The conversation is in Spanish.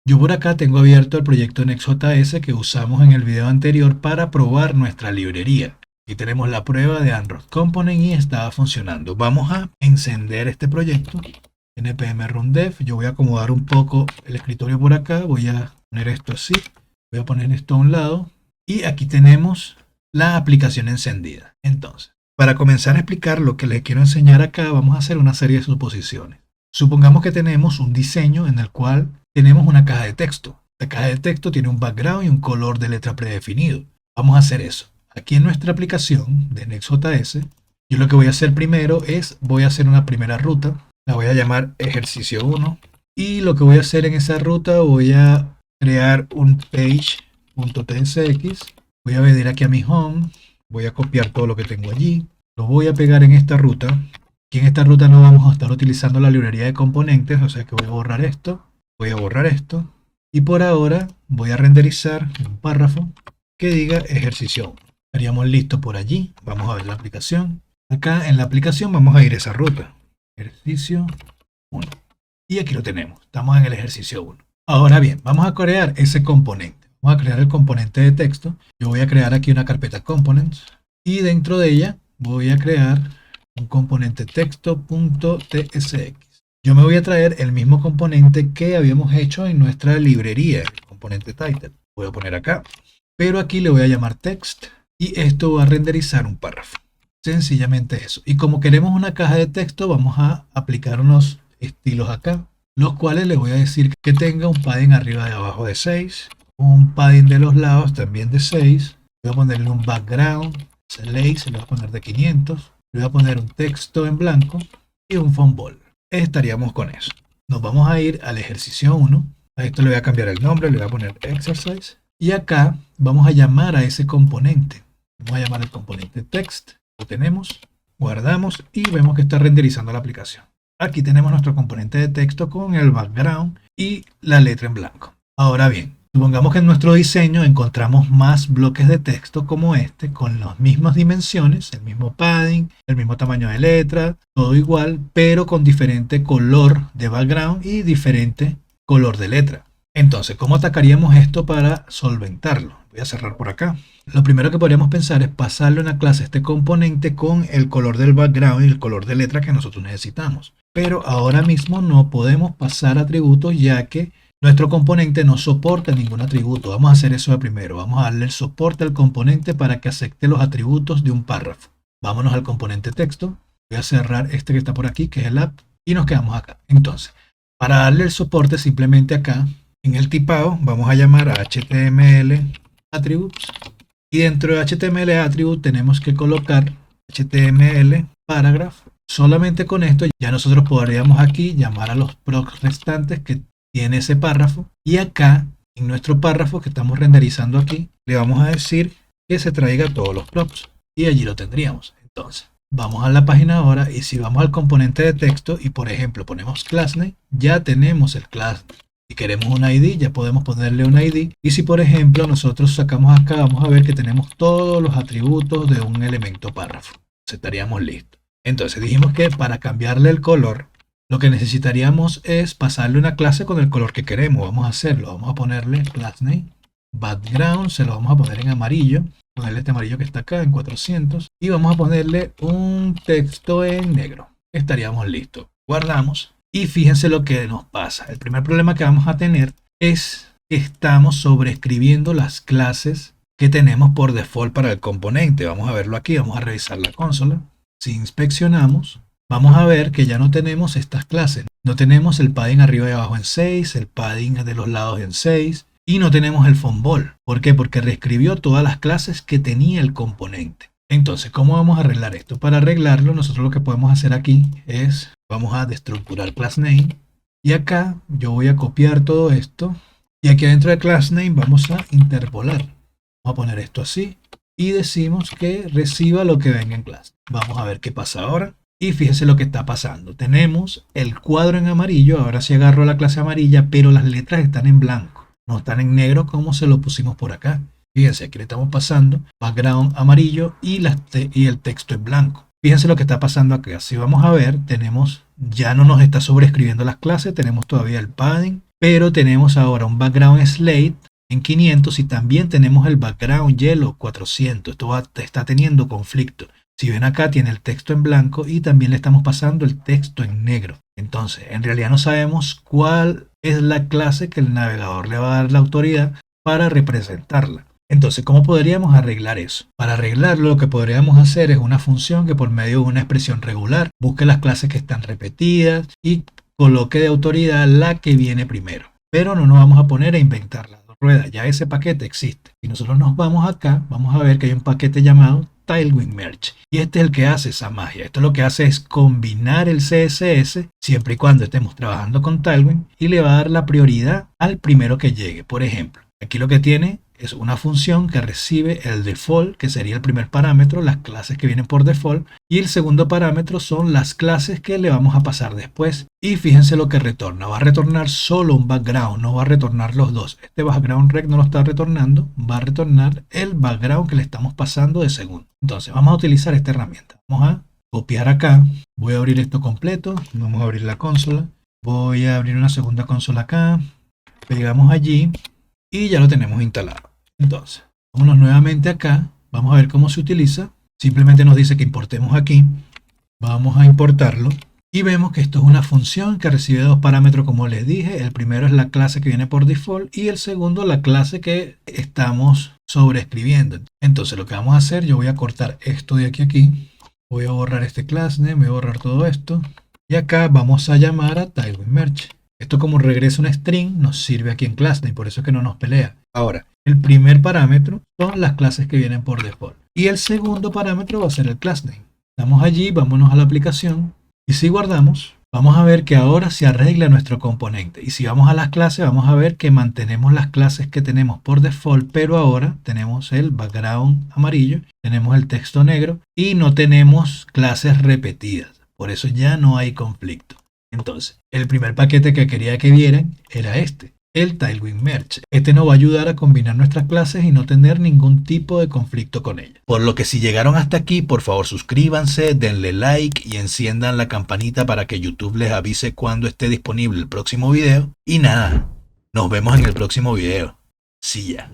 Yo por acá tengo abierto el proyecto Next.js que usamos en el video anterior para probar nuestra librería. Aquí tenemos la prueba de Android Component y está funcionando. Vamos a encender este proyecto. npm run dev. Yo voy a acomodar un poco el escritorio por acá. Voy a poner esto así. Voy a poner esto a un lado. Y aquí tenemos la aplicación encendida. Entonces, para comenzar a explicar lo que les quiero enseñar acá, vamos a hacer una serie de suposiciones. Supongamos que tenemos un diseño en el cual tenemos una caja de texto. La caja de texto tiene un background y un color de letra predefinido. Vamos a hacer eso. Aquí en nuestra aplicación de Next.js, yo lo que voy a hacer primero es, voy a hacer una primera ruta. La voy a llamar ejercicio 1. Y lo que voy a hacer en esa ruta, voy a crear un page.tsx. Voy a venir aquí a mi home. Voy a copiar todo lo que tengo allí. Lo voy a pegar en esta ruta. Aquí en esta ruta no vamos a estar utilizando la librería de componentes, o sea que voy a borrar esto. Voy a borrar esto. Y por ahora voy a renderizar un párrafo que diga ejercicio 1. Estaríamos listos por allí. Vamos a ver la aplicación. Acá en la aplicación vamos a ir a esa ruta. Ejercicio 1. Y aquí lo tenemos. Estamos en el ejercicio 1. Ahora bien, vamos a crear ese componente. Vamos a crear el componente de texto. Yo voy a crear aquí una carpeta components. Y dentro de ella voy a crear un componente texto.tsx. Yo me voy a traer el mismo componente que habíamos hecho en nuestra librería, el componente title. Voy a poner acá, pero aquí le voy a llamar text y esto va a renderizar un párrafo. Sencillamente eso. Y como queremos una caja de texto, vamos a aplicar unos estilos acá, los cuales le voy a decir que tenga un padding arriba y abajo de 6, un padding de los lados también de 6. Voy a ponerle un background, lace, se le voy a poner de 500. Le voy a poner un texto en blanco y un font bold. Estaríamos con eso. Nos vamos a ir al ejercicio 1. A esto le voy a cambiar el nombre, le voy a poner exercise. Y acá vamos a llamar a ese componente. Vamos a llamar al componente text. Lo tenemos, guardamos y vemos que está renderizando la aplicación. Aquí tenemos nuestro componente de texto con el background y la letra en blanco. Ahora bien, supongamos que en nuestro diseño encontramos más bloques de texto como este, con las mismas dimensiones, el mismo padding, el mismo tamaño de letra, todo igual, pero con diferente color de background y diferente color de letra. Entonces, ¿cómo atacaríamos esto para solventarlo? Voy a cerrar por acá. Lo primero que podríamos pensar es pasarle una clase a este componente con el color del background y el color de letra que nosotros necesitamos. Pero ahora mismo no podemos pasar atributos ya que nuestro componente no soporta ningún atributo. Vamos a hacer eso de primero. Vamos a darle el soporte al componente para que acepte los atributos de un párrafo. Vámonos al componente texto. Voy a cerrar este que está por aquí, que es el app, y nos quedamos acá. Entonces, para darle el soporte, simplemente acá, en el tipado, vamos a llamar a HTML attributes. Y dentro de HTML attribute tenemos que colocar HTML paragraph. Solamente con esto ya nosotros podríamos aquí llamar a los procs restantes que tiene ese párrafo, y acá en nuestro párrafo que estamos renderizando aquí le vamos a decir que se traiga todos los props y allí lo tendríamos. Entonces vamos a la página ahora y si vamos al componente de texto y por ejemplo ponemos classname, ya tenemos el class. Si queremos un ID ya podemos ponerle un ID, y si por ejemplo nosotros sacamos acá, vamos a ver que tenemos todos los atributos de un elemento párrafo. Entonces estaríamos listos. Entonces dijimos que para cambiarle el color lo que necesitaríamos es pasarle una clase con el color que queremos. Vamos a hacerlo. Vamos a ponerle classname background. Se lo vamos a poner en amarillo. Ponerle este amarillo que está acá en 400. Y vamos a ponerle un texto en negro. Estaríamos listos. Guardamos. Y fíjense lo que nos pasa. El primer problema que vamos a tener es que estamos sobreescribiendo las clases que tenemos por default para el componente. Vamos a verlo aquí. Vamos a revisar la consola. Si inspeccionamos, vamos a ver que ya no tenemos estas clases. No tenemos el padding arriba y abajo en 6, el padding de los lados en 6 y no tenemos el font bold. ¿Por qué? Porque reescribió todas las clases que tenía el componente. Entonces, ¿cómo vamos a arreglar esto? Para arreglarlo, nosotros lo que podemos hacer aquí es, vamos a destructurar classname y acá yo voy a copiar todo esto y aquí adentro de classname vamos a interpolar. Vamos a poner esto así y decimos que reciba lo que venga en clase. Vamos a ver qué pasa ahora. Y fíjense lo que está pasando. Tenemos el cuadro en amarillo. Ahora sí agarro la clase amarilla, pero las letras están en blanco. No están en negro como se lo pusimos por acá. Fíjense, aquí le estamos pasando background amarillo y el texto en blanco. Fíjense lo que está pasando acá. Si vamos a ver, tenemos, ya no nos está sobreescribiendo las clases. Tenemos todavía el padding, pero tenemos ahora un background slate en 500 y también tenemos el background yellow 400. Está teniendo conflicto. Si ven acá tiene el texto en blanco y también le estamos pasando el texto en negro. Entonces, en realidad no sabemos cuál es la clase que el navegador le va a dar la autoridad para representarla. Entonces, ¿cómo podríamos arreglar eso? Para arreglarlo, lo que podríamos hacer es una función que por medio de una expresión regular busque las clases que están repetidas y coloque de autoridad la que viene primero. Pero no nos vamos a poner a inventar la rueda, ya ese paquete existe. Y nosotros nos vamos acá, vamos a ver que hay un paquete llamado Tailwind Merge. Y este es el que hace esa magia. Esto lo que hace es combinar el CSS siempre y cuando estemos trabajando con Tailwind y le va a dar la prioridad al primero que llegue. Por ejemplo, aquí lo que tiene es una función que recibe el default, que sería el primer parámetro, las clases que vienen por default, y el segundo parámetro son las clases que le vamos a pasar después. Y fíjense lo que retorna, va a retornar solo un background, no va a retornar los dos. Este background rec no lo está retornando, va a retornar el background que le estamos pasando de segundo. Entonces vamos a utilizar esta herramienta. Vamos a copiar acá, voy a abrir esto completo, vamos a abrir la consola, voy a abrir una segunda consola acá, pegamos allí y ya lo tenemos instalado. Entonces, vámonos nuevamente acá, vamos a ver cómo se utiliza. Simplemente nos dice que importemos aquí, vamos a importarlo y vemos que esto es una función que recibe dos parámetros como les dije. El primero es la clase que viene por default y el segundo la clase que estamos sobreescribiendo. Entonces lo que vamos a hacer, yo voy a cortar esto de aquí, voy a borrar este class name, voy a borrar todo esto y acá vamos a llamar a Tailwind Merge. Esto como regresa un string nos sirve aquí en class name, por eso es que no nos pelea. Ahora, el primer parámetro son las clases que vienen por default y el segundo parámetro va a ser el class name. Estamos allí, vámonos a la aplicación y si guardamos, vamos a ver que ahora se arregla nuestro componente. Y si vamos a las clases, vamos a ver que mantenemos las clases que tenemos por default, pero ahora tenemos el background amarillo, tenemos el texto negro y no tenemos clases repetidas. Por eso ya no hay conflicto. Entonces, el primer paquete que quería que vieran era este, el Tailwind Merge. Este nos va a ayudar a combinar nuestras clases y no tener ningún tipo de conflicto con ellas. Por lo que si llegaron hasta aquí, por favor suscríbanse, denle like y enciendan la campanita para que YouTube les avise cuando esté disponible el próximo video. Y nada, nos vemos en el próximo video. Sí ya.